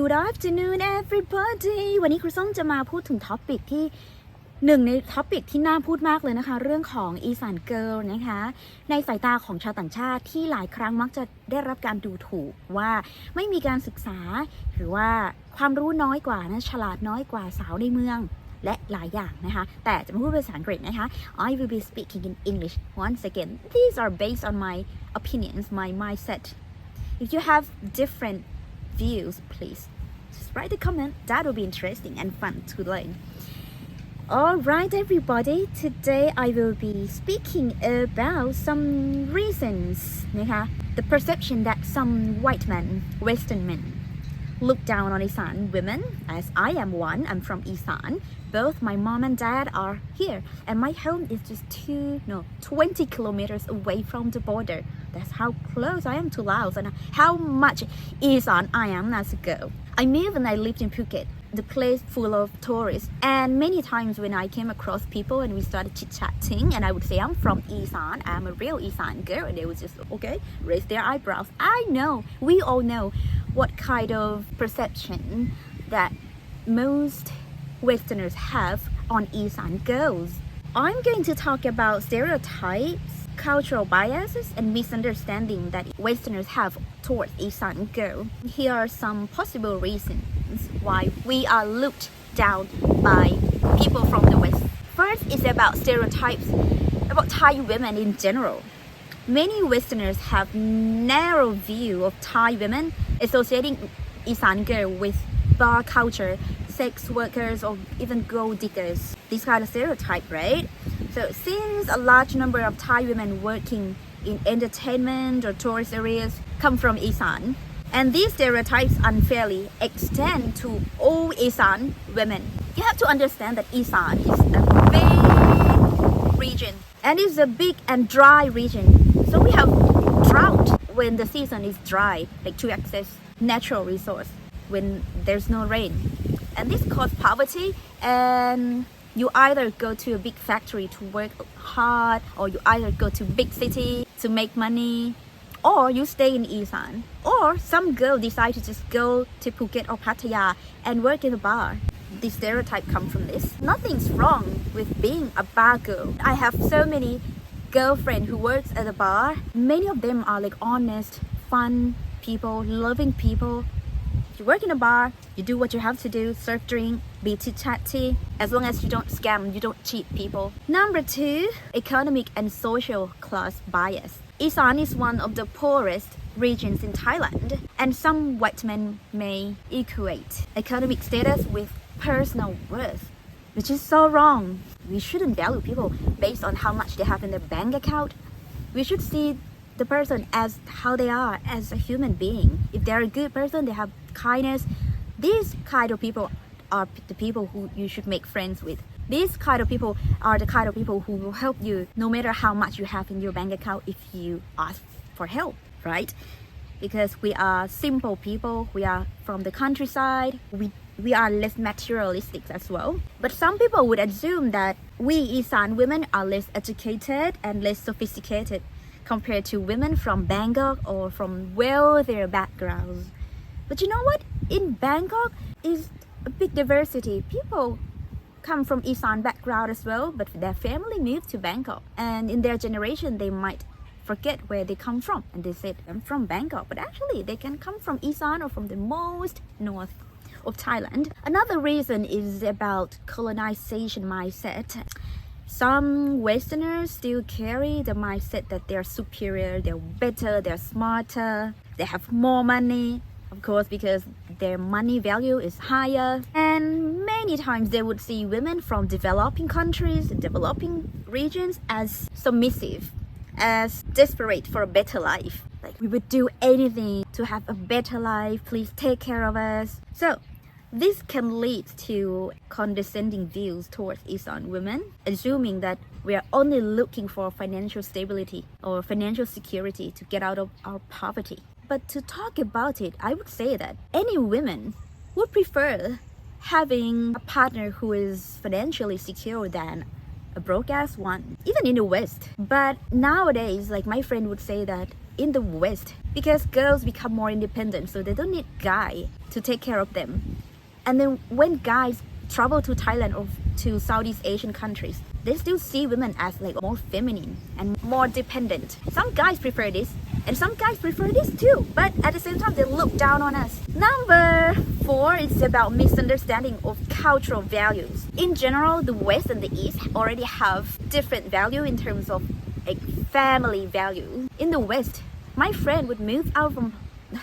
Good afternoon everybody วันนี้ครูส้มจะมาพูดถึงท็อปิกที่หนึ่งในท็อปิกที่น่าพูดมากเลยนะคะเรื่องของอีสานเกิร์ลนะคะในสายตาของชาวต่างชาติที่หลายครั้งมักจะได้รับการดูถูกว่าไม่มีการศึกษาหรือว่าความรู้น้อยกว่านะฉลาดน้อยกว่าสาวในเมืองและหลายอย่างนะคะแต่จะมาพูดภาษาอังกฤษนะคะ I will be speaking in English once again. These are based on my opinions, my mindset. If you have different views, please just write a comment. That will be interesting and fun to learn. Alright everybody, today I will be speaking about some reasons นะคะ the perception that some white men, Western men look down on Esaan women, as I am one. I'm from Esaan. Both my mom and dad are here, and my home is just 20 kilometers away from the border. That's how close I am to Laos and how much Esaan I am as a girl. I moved and I lived in Phuket, the place full of tourists, and many times when I came across people and we started chit-chatting and I would say I'm from Esaan, I'm a real Esaan girl, and they would just okay raise their eyebrows. I know, we all know what kind of perception that most Westerners have on Esaan girls. I'm going to talk about stereotypes, cultural biases, and misunderstanding that Westerners have towards Esaan girl. Here are some possible reasons why we are looked down by people from the West. First is about stereotypes about Thai women in general. Many Westerners have narrow view of Thai women, associating Esaan girl with bar culture, sex workers, or even gold diggers. This kind of stereotype, right? So since a large number of Thai women working in entertainment or tourist areas come from Esaan, and these stereotypes unfairly extend to all Esaan women. You have to understand that Esaan is a big region, and it's a big and dry region. So we have drought when the season is dry, like to access natural resource when there's no rain. And this causes poverty, and you either go to a big factory to work hard, or you either go to big city to make money, or you stay in Esaan, or some girl decide to just go to Phuket or Pattaya and work in a bar. The stereotype come from this. Nothing's wrong with being a bar girl. I have so many girlfriends who works at a bar. Many of them are like honest, fun people, loving people. You work in a bar, you do what you have to do, serve drink, be chit-chatty, as long as you don't scam, you don't cheat people. Number two, economic and social class bias. Esaan is one of the poorest regions in Thailand, and some white men may equate economic status with personal worth, which is so wrong. We shouldn't value people based on how much they have in their bank account. We should see the person as how they are as a human being. If they're a good person, they have kindness. These kind of people are the people who you should make friends with. These kind of people are the kind of people who will help you no matter how much you have in your bank account if you ask for help, right? Because we are simple people, we are from the countryside, we are less materialistic as well. But some people would assume that we Esaan women are less educated and less sophisticated compared to women from Bangkok or from wealthier backgrounds. But you know what? In Bangkok is a big diversity. People come from Esaan background as well, but their family moved to Bangkok. And in their generation, they might forget where they come from. And they said, I'm from Bangkok. But actually, they can come from Esaan or from the most north of Thailand. Another reason is about colonization mindset. Some Westerners still carry the mindset that they're superior, they're better, they're smarter, they have more money, of course, because their money value is higher. And many times they would see women from developing countries, developing regions as submissive, as desperate for a better life. Like we would do anything to have a better life, please take care of us. So this can lead to condescending views towards Esaan women, assuming that we are only looking for financial stability or financial security to get out of our poverty. But to talk about it, I would say that any women would prefer having a partner who is financially secure than a broke ass one, even in the West. But nowadays, like my friend would say that in the West because girls become more independent, so they don't need guy to take care of them. And then when guys travel to Thailand or to Southeast Asian countries, they still see women as like more feminine and more dependent. Some guys prefer this, and some guys prefer this too, but at the same time they look down on us. Number 4 is about misunderstanding of cultural values. In general, the West and the East already have different value in terms of like family value. In the West, my friend would move out from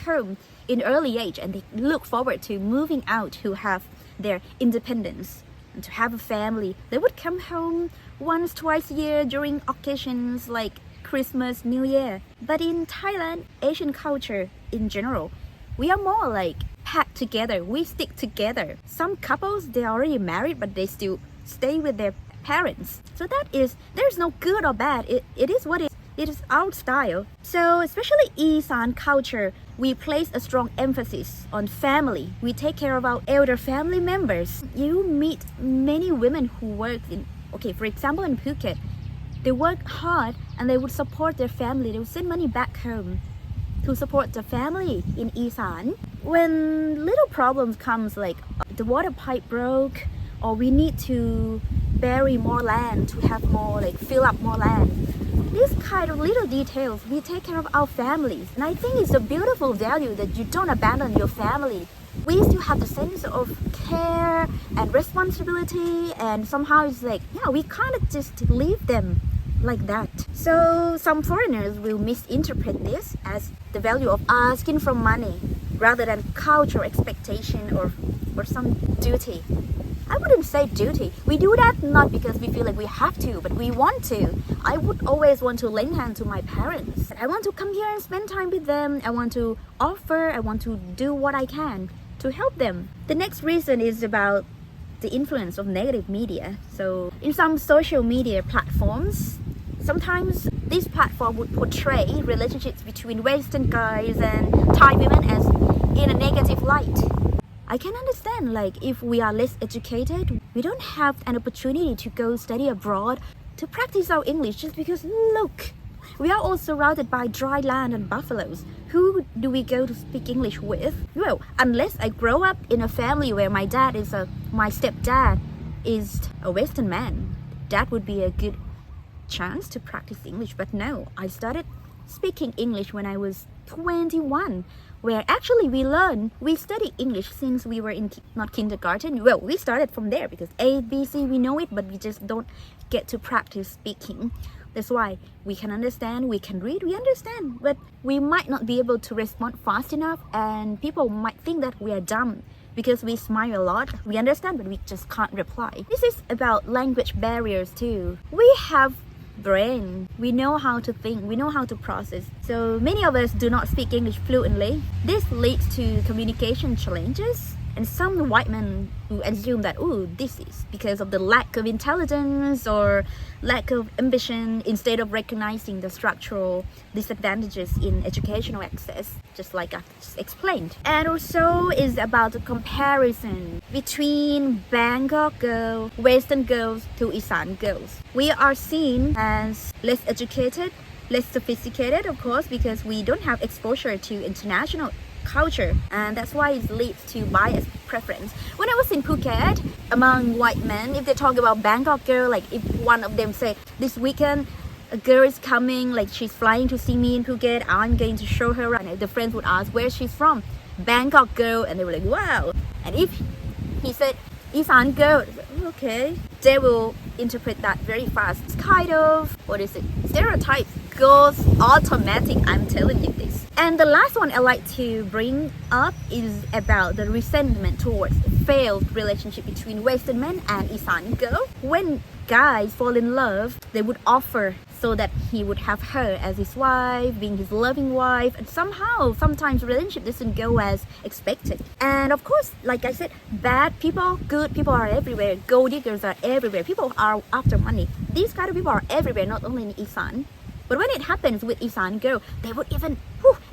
home in early age, and they look forward to moving out to have their independence and to have a family. They would come home once, twice a year during occasions like Christmas, New Year. But in Thailand, Asian culture in general, we are more like packed together. We stick together. Some couples, they're already married, but they still stay with their parents. So there's no good or bad. It is what it is. It is our style. So especially Esaan culture, we place a strong emphasis on family. We take care of our elder family members. You meet many women who work in, for example, in Phuket, they work hard and they would support their family. They would send money back home to support the family in Esaan. When little problems comes like the water pipe broke, or we need to bury more land to have more, fill up more land. These kind of little details, we take care of our families. And I think it's a beautiful value that you don't abandon your family. We still have the sense of care and responsibility, and somehow it's we can't just leave them like that. So some foreigners will misinterpret this as the value of asking for money rather than cultural expectation or some duty. I wouldn't say duty. We do that not because we feel like we have to, but we want to. I would always want to lend hand to my parents. I want to come here and spend time with them. I want to offer, I want to do what I can to help them. The next reason is about the influence of negative media. So in some social media platforms, sometimes this platform would portray relationships between Western guys and Thai women as in a negative light. I can understand, if we are less educated, we don't have an opportunity to go study abroad to practice our English just because, look, we are all surrounded by dry land and buffaloes. Who do we go to speak English with? Well, unless I grow up in a family where my stepdad is a Western man, that would be a good chance to practice English. But no, I started speaking English when I was 21, where actually we study English since we were in not kindergarten. Well, we started from there because A, B, C, we know it, but we just don't get to practice speaking. That's why we can understand, we can read, we understand, but we might not be able to respond fast enough, and people might think that we are dumb because we smile a lot. We understand, but we just can't reply. This is about language barriers too. We have brain, we know how to think, we know how to process. So many of us do not speak English fluently. This leads to communication challenges, and some white men who assume that this is because of the lack of intelligence or lack of ambition, instead of recognizing the structural disadvantages in educational access, just like I just explained. And also is about the comparison between Bangkok girls, Western girls to Esaan girls. We are seen as less educated, less sophisticated, of course, because we don't have exposure to international culture, and that's why it leads to bias preference. When I was in Phuket, among white men, if they talk about Bangkok girl, if one of them say, this weekend a girl is coming, she's flying to see me in Phuket, I'm going to show her around, the friends would ask where she's from, Bangkok girl, and they were like, wow. And if he said Esaan girl, okay, they will interpret that very fast. It's kind of, stereotypes goes automatic, I'm telling you this. And the last one I like to bring up is about the resentment towards the failed relationship between Western men and Esaan girl. When guys fall in love, they would offer so that he would have her as his wife, being his loving wife, and sometimes relationship doesn't go as expected. And of course, like I said, bad people, good people are everywhere. Gold diggers are everywhere. People are after money. These kind of people are everywhere, not only in Esaan. But when it happens with Esaan girl, they would even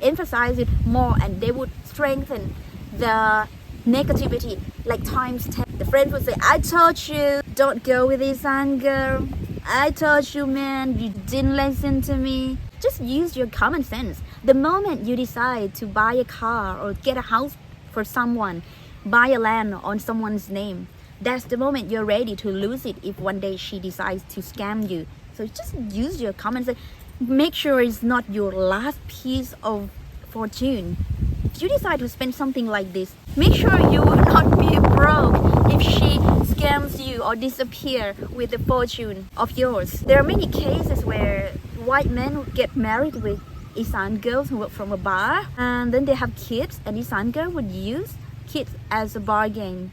emphasize it more, and they would strengthen the negativity times 10. The friends would say, I told you, don't go with Esaan girl. I told you, man, you didn't listen to me. Just use your common sense. The moment you decide to buy a car or get a house for someone, buy a land on someone's name, that's the moment you're ready to lose it if one day she decides to scam you. So just use your common sense. Make sure it's not your last piece of fortune. If you decide to spend something like this, make sure you will not be broke if she scams you or disappear with the fortune of yours. There are many cases where white men get married with Esaan girls who work from a bar, and then they have kids, and Esaan girl would use kids as a bargain.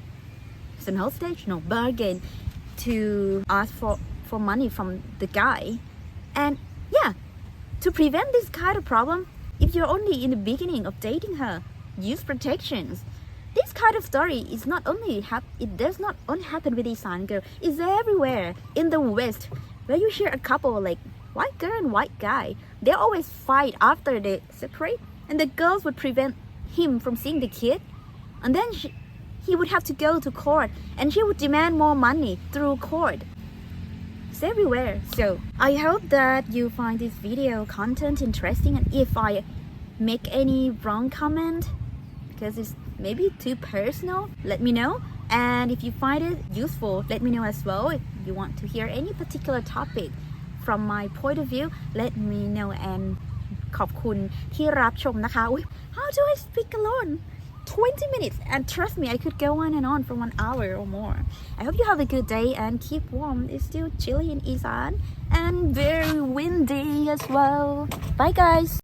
It's an hostage, no bargain, to ask for money from the guy. And yeah, to prevent this kind of problem, if you're only in the beginning of dating her, use protections. This kind of story is not only it does not only happen with Esaan girl. It's everywhere in the West, where you hear a couple like white girl and white guy. They always fight after they separate, and the girls would prevent him from seeing the kid, and then he would have to go to court, and she would demand more money through court. It's everywhere. So I hope that you find this video content interesting, and if I make any wrong comment because it's maybe too personal, let me know. And if you find it useful, let me know as well. If you want to hear any particular topic from my point of view, let me know. And ขอบคุณที่รับชมนะคะ How do I speak alone? 20 minutes, and trust me, I could go on for 1 hour or more. I hope you have a good day and keep warm. It's still chilly in Esaan and very windy as well. Bye guys.